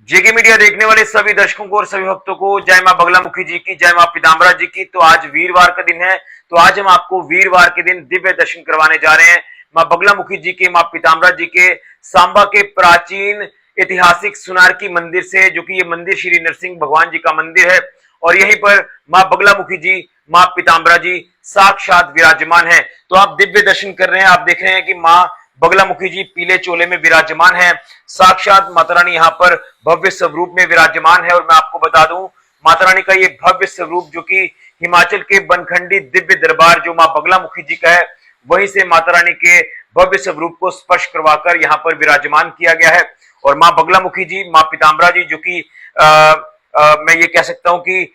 जेके media देखने वाले सभी दर्शकों को और सभी भक्तों को जय मां बगलामुखी जी की, जय मां पीताम्बरा जी की। तो आज वीरवार का दिन है, तो आज हम आपको वीरवार के दिन दिव्य दर्शन करवाने जा रहे हैं मां बगलामुखी जी के, मां पीताम्बरा जी के, सांबा के प्राचीन ऐतिहासिक सुनारकी मंदिर से, जो कि ये मंदिर श्री नरसिंह भगवान जी का मंदिर है। और यहीं पर मां बगलामुखी जी, मां पीताम्बरा जी साक्षात विराजमान है। तो आप दिव्य दर्शन कर रहे हैं, आप देख रहे हैं कि मां बगलामुखी जी पीले चोले में विराजमान है। साक्षात माता रानी यहाँ पर भव्य स्वरूप में विराजमान है। और मैं आपको बता दूं, माता रानी का ये भव्य स्वरूप जो कि हिमाचल के बनखंडी दिव्य दरबार जो मां बगलामुखी जी का है, वहीं से माता रानी के भव्य स्वरूप को स्पर्श करवाकर यहाँ पर विराजमान किया गया है। और मां बगलामुखी जी, मां पीताम्बरा जी, जो कि मैं ये कह सकता हूं कि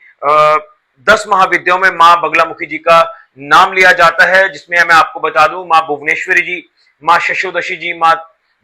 10 महाविद्याओं में मां बगलामुखी जी का नाम लिया जाता है, जिसमें मैं आपको बता दूं मां भुवनेश्वरी जी, मां शशोदशी जी, मां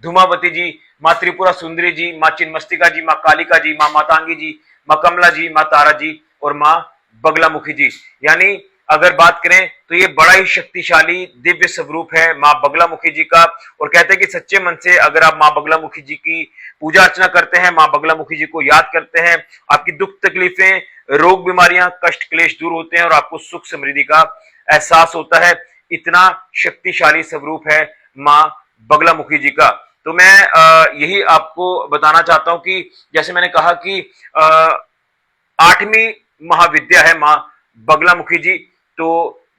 धूमावती जी, मां त्रिपुरा सुंदरी जी, मां चिन्मस्तिका जी, मां कालिका जी, मां मातांगी जी, मां कमला जी, मां तारा जी और मां बगलामुखी जी। यानी अगर बात करें तो ये बड़ा ही शक्तिशाली दिव्य स्वरूप है मां बगलामुखी जी का। और कहते हैं कि सच्चे मन से अगर आप मां बगलामुखी जी की पूजा अर्चना करते हैं, मां बगलामुखी जी को याद करते हैं, आपकी दुख तकलीफें, रोग बीमारियां, कष्ट क्लेश दूर होते हैं और आपको सुख समृद्धि का एहसास होता है। इतना शक्तिशाली स्वरूप है मां बगलामुखी जी का। तो मैं यही आपको बताना चाहता हूं कि जैसे मैंने कहा कि 8वीं महाविद्या है मां बगलामुखी जी। तो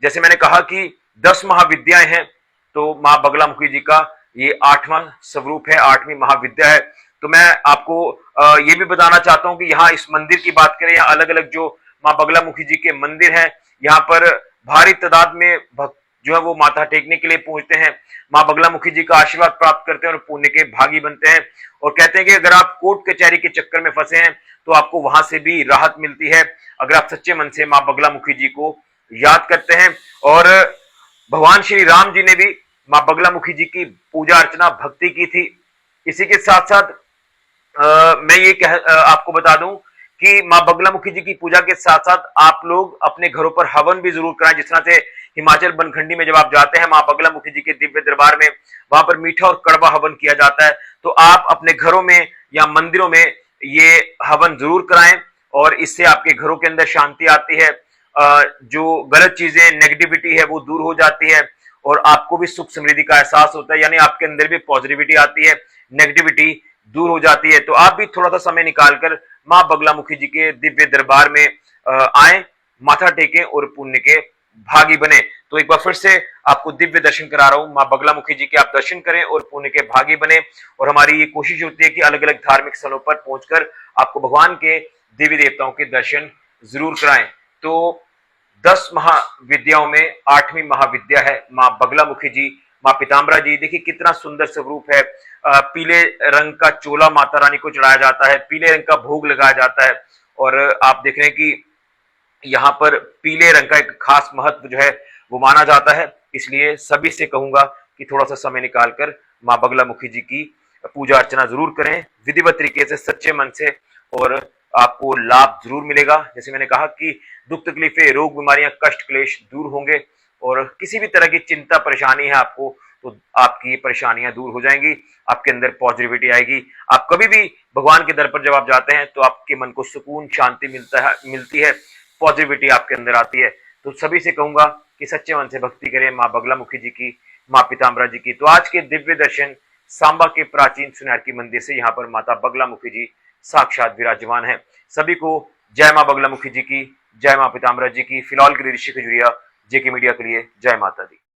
जैसे मैंने कहा कि 10 महाविद्याएं हैं, तो मां बगलामुखी जी का ये 8वां स्वरूप है, 8वीं महाविद्या है। तो मैं आपको ये भी बताना चाहता हूं कि यहाँ इस मंदिर की बात करें, यहाँ अलग अलग जो मां बगलामुखी जी के मंदिर हैं, यहाँ पर भारी तादाद में भक्त जो है वो माथा टेकने के लिए पहुंचते हैं, मां बगलामुखी जी का आशीर्वाद प्राप्त करते हैं और पुण्य के भागी बनते हैं। और कहते हैं कि अगर आप कोर्ट कचहरी के चक्कर में फंसे हैं तो आपको वहां से भी राहत मिलती है अगर आप सच्चे मन से मां बगलामुखी जी को याद करते हैं। और भगवान श्री राम जी ने भी मां बगलामुखी जी की पूजा अर्चना भक्ति की थी। इसी के साथ साथ मैं ये आपको बता दूं कि मां बगलामुखी जी की पूजा के साथ साथ आप लोग अपने घरों पर हवन भी जरूर कराएं। जिस तरह से हिमाचल बनखंडी में जब आप जाते हैं मां बगलामुखी जी के दिव्य दरबार में, वहां पर मीठा और कड़वा हवन किया जाता है। तो आप अपने घरों में या मंदिरों में ये हवन जरूर कराएं और इससे आपके घरों के अंदर शांति आती है, जो गलत चीजें, नेगेटिविटी है वो दूर हो जाती है और आपको भी सुख समृद्धि का एहसास होता है। यानी आपके अंदर भी पॉजिटिविटी आती है, नेगेटिविटी दूर हो जाती है। तो आप भी थोड़ा सा समय निकालकर मां बगलामुखी जी के दिव्य दरबार में आए, माथा टेकें और पुण्य के भागी बने। तो एक बार फिर से आपको दिव्य दर्शन करा रहा हूं, मां बगलामुखी जी के आप दर्शन करें और पुण्य के भागी बने। और हमारी ये कोशिश होती है कि अलग अलग धार्मिक स्थलों पर पहुंचकर आपको भगवान के देवी देवताओं के दर्शन जरूर कराएं। तो 10 महाविद्याओं में 8वीं महाविद्या है मां बगलामुखी जी, मां पीताम्बरा जी। देखिए कितना सुंदर स्वरूप है। पीले रंग का चोला माता रानी को चढ़ाया जाता है, पीले रंग का भोग लगाया जाता है। और आप देख रहे हैं कि यहाँ पर पीले रंग का एक खास महत्व जो है वो माना जाता है। इसलिए सभी से कहूंगा कि थोड़ा सा समय निकालकर मां बगलामुखी जी की पूजा अर्चना जरूर करें, विधिवत तरीके से, सच्चे मन से, और आपको लाभ जरूर मिलेगा। जैसे मैंने कहा कि दुख तकलीफें, रोग बीमारियां, कष्ट क्लेश दूर होंगे और किसी भी तरह की चिंता परेशानी है आपको तो आपकी परेशानियां दूर हो जाएंगी, आपके अंदर पॉजिटिविटी आएगी। आप कभी भी भगवान के दर पर जब आप जाते हैं तो आपके मन को सुकून, शांति मिलती है, पॉजिटिविटी आपके अंदर आती है। तो सभी से कहूंगा कि सच्चे मन से भक्ति करें मां बगलामुखी जी की, मां पीताम्बरा जी की। तो आज के दिव्य दर्शन सांबा के प्राचीन सुनारकी मंदिर से, यहाँ पर माता बगलामुखी जी साक्षात विराजमान है। सभी को जय मां बगलामुखी जी की, जय मां पीताम्बरा जी की। फिलहाल के लिए ऋषि खजुरिया, जेके मीडिया के लिए जय माता दी।